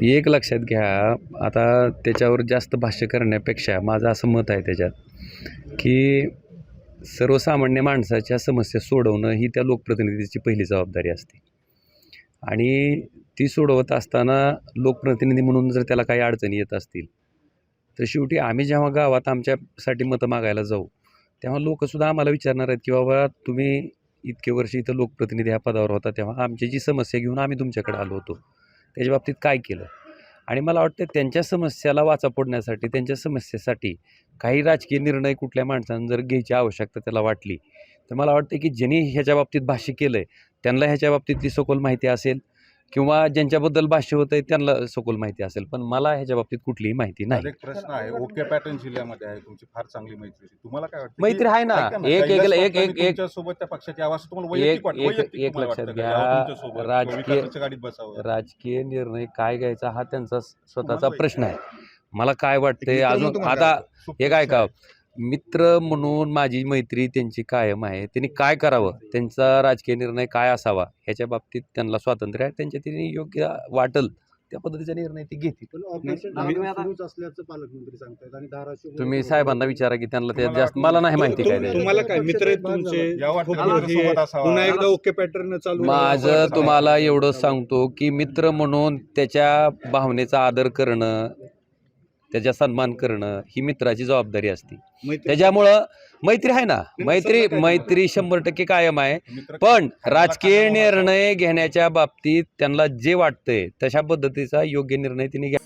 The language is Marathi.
एक लक्षात घ्या, आता त्याच्यावर जास्त भाष्य करण्यापेक्षा माझं असं मत आहे त्याच्यात की सर्वसामान्य माणसाच्या समस्या सोडवणं ही त्या लोकप्रतिनिधीची पहिली जबाबदारी असते आणि ती सोडवत असताना लोकप्रतिनिधी म्हणून जर त्याला काही अडचणी येत असतील तर शेवटी आम्ही जेव्हा गावात आमच्यासाठी मतं मागायला जाऊ तेव्हा लोकंसुद्धा आम्हाला विचारणार आहेत की बाबा तुम्ही इतके वर्ष इथं लोकप्रतिनिधी ह्या पदावर होता तेव्हा आमची जी समस्या घेऊन आम्ही तुमच्याकडे आलो होतो त्याच्या बाबतीत काय केलं. आणि मला वाटतं त्यांच्या समस्याला वाचा फोडण्यासाठी त्यांच्या समस्येसाठी काही राजकीय निर्णय कुठल्या माणसानं जर घ्यायची आवश्यकता त्याला वाटली तर मला वाटतं की ज्यांनी ह्याच्या बाबतीत भाष्य केलं आहे त्यांना ह्याच्या बाबतीतली सखोल माहिती असेल किंवा ज्यांच्याबद्दल भाष्य होतं आहे त्यांना सखोल माहिती असेल, पण मला ह्याच्या बाबतीत कुठलीही माहिती नाही. एक प्रश्न आहे, ओके पॅटर्न जिल्ह्यामध्ये आहे तुमची फार चांगली मैत्री, तुम्हाला काय वाटतं? मैत्री आहे ना, एक सोबत त्या पक्षाची आवाज तुम्हाला वैयक्तिक लक्षात घ्या, गाडीत बसावं राजकीय निर्णय काय घ्यायचा हा त्यांचा स्वतःचा प्रश्न आहे. मला काय वाटतंय अजून आता हे काय का मित्र म्हणून माझी मैत्री त्यांची कायम आहे. त्यांनी काय करावं, त्यांचा राजकीय निर्णय काय असावा ह्याच्या बाबतीत त्यांना स्वातंत्र्य आहे. त्यांच्या त्यांनी योग्य वाटेल त्या पद्धतीचा निर्णय ते घेतील. तुम्ही साहेबांना विचारा की त्यांना ते जास्त मला नाही माहिती काय तुम्हाला काय मित्र आहेत तुमचे पुन्हा एकदा ओके पॅटर्न चालू. माझं तुम्हाला एवढं सांगतो की मित्र म्हणून त्याच्या भावनेचा आदर करणं त्याचा सन्मान करणं ही मित्राची जबाबदारी असते. त्याच्यामुळं मैत्री आहे ना, मैत्री 100% कायम आहे. पण राजकीय निर्णय घेण्याच्या बाबतीत त्यांना जे वाटतंय तशा पद्धतीचा योग्य निर्णय त्यांनी घ्या.